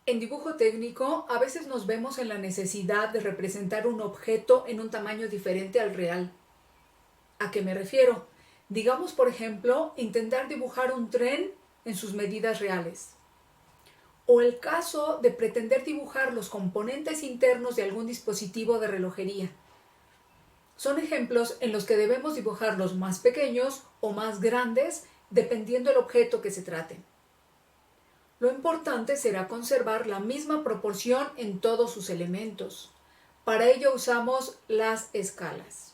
En dibujo técnico, a veces nos vemos en la necesidad de representar un objeto en un tamaño diferente al real. ¿A qué me refiero? Digamos, por ejemplo, intentar dibujar un tren en sus medidas reales. O el caso de pretender dibujar los componentes internos de algún dispositivo de relojería. Son ejemplos en los que debemos dibujarlos más pequeños o más grandes dependiendo del objeto que se trate. Lo importante será conservar la misma proporción en todos sus elementos. Para ello usamos las escalas.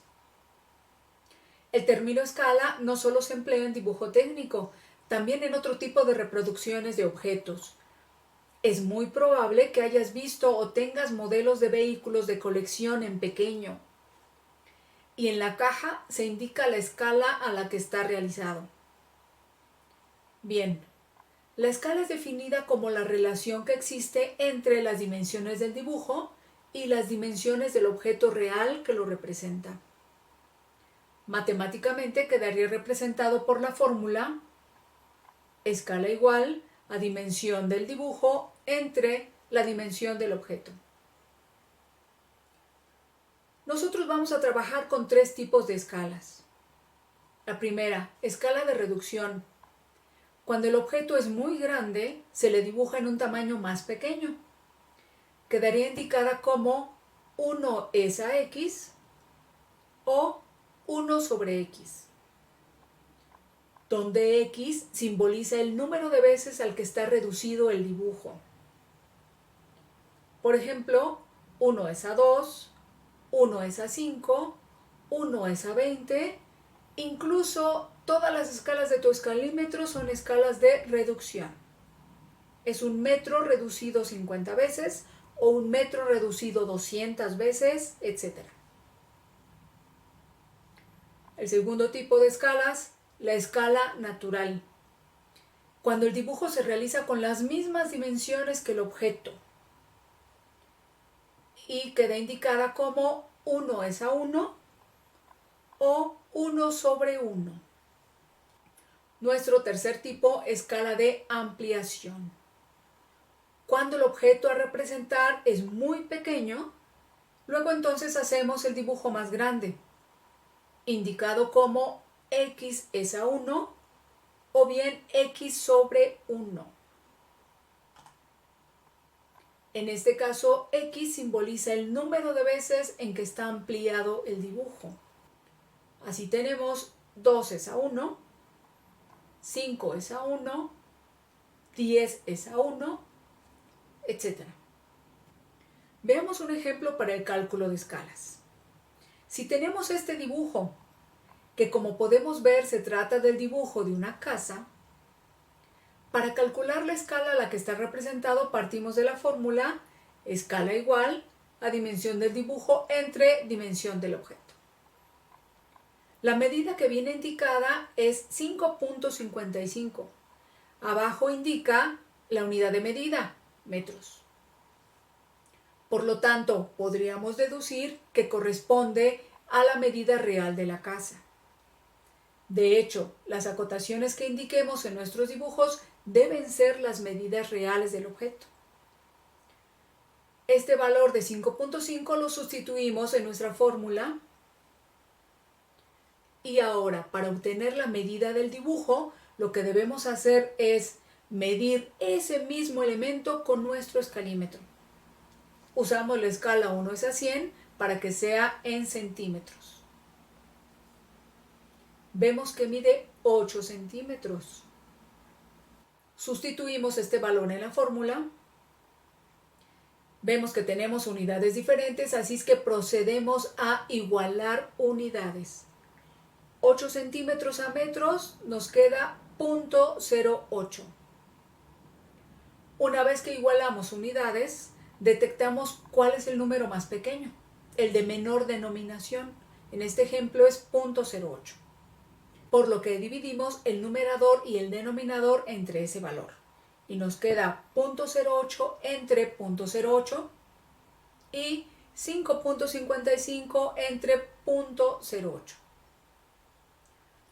El término escala no solo se emplea en dibujo técnico, también en otro tipo de reproducciones de objetos. Es muy probable que hayas visto o tengas modelos de vehículos de colección en pequeño. Y en la caja se indica la escala a la que está realizado. Bien. La escala es definida como la relación que existe entre las dimensiones del dibujo y las dimensiones del objeto real que lo representa. Matemáticamente quedaría representado por la fórmula escala igual a dimensión del dibujo entre la dimensión del objeto. Nosotros vamos a trabajar con tres tipos de escalas. La primera, escala de reducción. Cuando el objeto es muy grande, se le dibuja en un tamaño más pequeño. Quedaría indicada como 1 es a x o 1 sobre x, donde x simboliza el número de veces al que está reducido el dibujo. Por ejemplo, 1 es a 2, 1 es a 5, 1 es a 20, incluso todas las escalas de tu escalímetro son escalas de reducción. Es un metro reducido 50 veces o un metro reducido 200 veces, etc. El segundo tipo de escalas, la escala natural. Cuando el dibujo se realiza con las mismas dimensiones que el objeto y queda indicada como 1 es a 1 o 1 sobre 1. Nuestro tercer tipo, escala de ampliación. Cuando el objeto a representar es muy pequeño, luego entonces hacemos el dibujo más grande, indicado como x es a 1 o bien x sobre 1. En este caso, x simboliza el número de veces en que está ampliado el dibujo. Así tenemos 2 es a 1, 5 es a 1, 10 es a 1, etc. Veamos un ejemplo para el cálculo de escalas. Si tenemos este dibujo, que como podemos ver se trata del dibujo de una casa, para calcular la escala a la que está representado partimos de la fórmula escala igual a dimensión del dibujo entre dimensión del objeto. La medida que viene indicada es 5.55. Abajo indica la unidad de medida, metros. Por lo tanto, podríamos deducir que corresponde a la medida real de la casa. De hecho, las acotaciones que indiquemos en nuestros dibujos deben ser las medidas reales del objeto. Este valor de 5.5 lo sustituimos en nuestra fórmula. Y ahora, para obtener la medida del dibujo, lo que debemos hacer es medir ese mismo elemento con nuestro escalímetro. Usamos la escala 1 es a 100 para que sea en centímetros. Vemos que mide 8 centímetros. Sustituimos este valor en la fórmula. Vemos que tenemos unidades diferentes, así es que procedemos a igualar unidades. 8 centímetros a metros nos queda 0.08. Una vez que igualamos unidades, detectamos cuál es el número más pequeño, el de menor denominación. En este ejemplo es 0.08. Por lo que dividimos el numerador y el denominador entre ese valor. Y nos queda 0.08 entre 0.08 y 5.55 entre 0.08.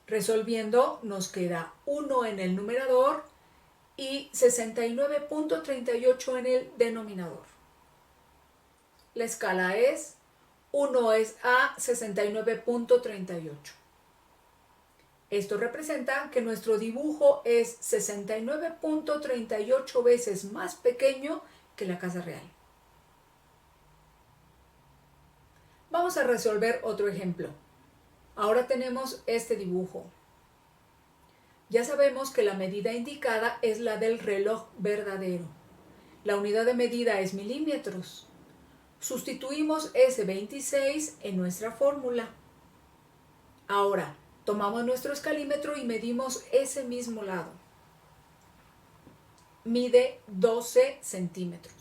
Resolviendo nos queda 1 en el numerador y 69.38 en el denominador. La escala es 1 es a 69.38. Esto representa que nuestro dibujo es 69.38 veces más pequeño que la casa real. Vamos a resolver otro ejemplo. Ahora tenemos este dibujo. Ya sabemos que la medida indicada es la del reloj verdadero. La unidad de medida es milímetros. Sustituimos ese 26 en nuestra fórmula. Ahora, tomamos nuestro escalímetro y medimos ese mismo lado. Mide 12 centímetros.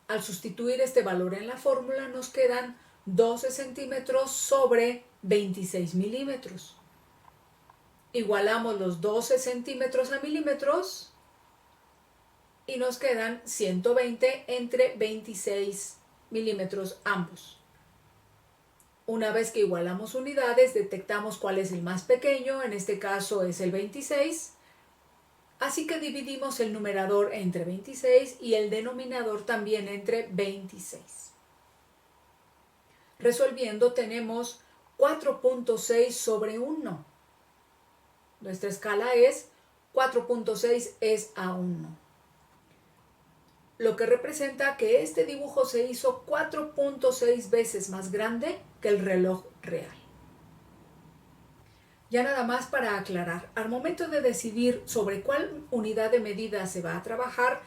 Al sustituir este valor en la fórmula nos quedan 12 centímetros sobre 26 milímetros. Igualamos los 12 centímetros a milímetros y nos quedan 120 entre 26 milímetros ambos. Una vez que igualamos unidades, detectamos cuál es el más pequeño, en este caso es el 26, así que dividimos el numerador entre 26 y el denominador también entre 26. Resolviendo tenemos 4.6 sobre 1. Nuestra escala es 4.6 es a 1. Lo que representa que este dibujo se hizo 4.6 veces más grande que el reloj real. Ya nada más para aclarar, al momento de decidir sobre cuál unidad de medida se va a trabajar,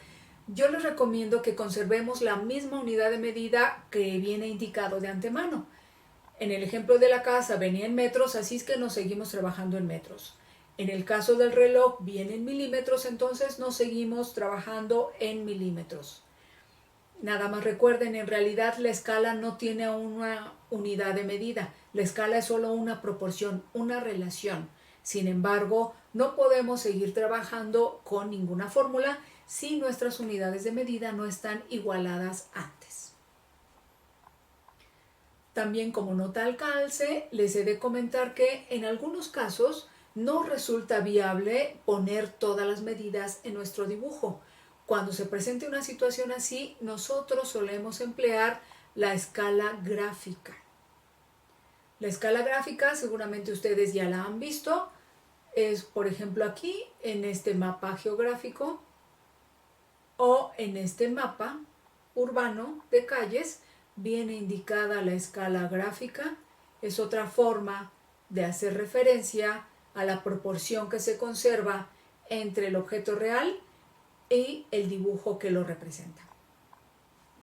yo les recomiendo que conservemos la misma unidad de medida que viene indicado de antemano. En el ejemplo de la casa venía en metros, así es que nos seguimos trabajando en metros. En el caso del reloj viene en milímetros, entonces nos seguimos trabajando en milímetros. Nada más recuerden, en realidad la escala no tiene una unidad de medida. La escala es solo una proporción, una relación. Sin embargo, no podemos seguir trabajando con ninguna fórmula si nuestras unidades de medida no están igualadas antes. También como nota al calce, les he de comentar que en algunos casos no resulta viable poner todas las medidas en nuestro dibujo. Cuando se presente una situación así, nosotros solemos emplear la escala gráfica. La escala gráfica, seguramente ustedes ya la han visto, es por ejemplo aquí en este mapa geográfico o en este mapa urbano de calles, viene indicada la escala gráfica. Es otra forma de hacer referencia a la proporción que se conserva entre el objeto real y el dibujo que lo representa.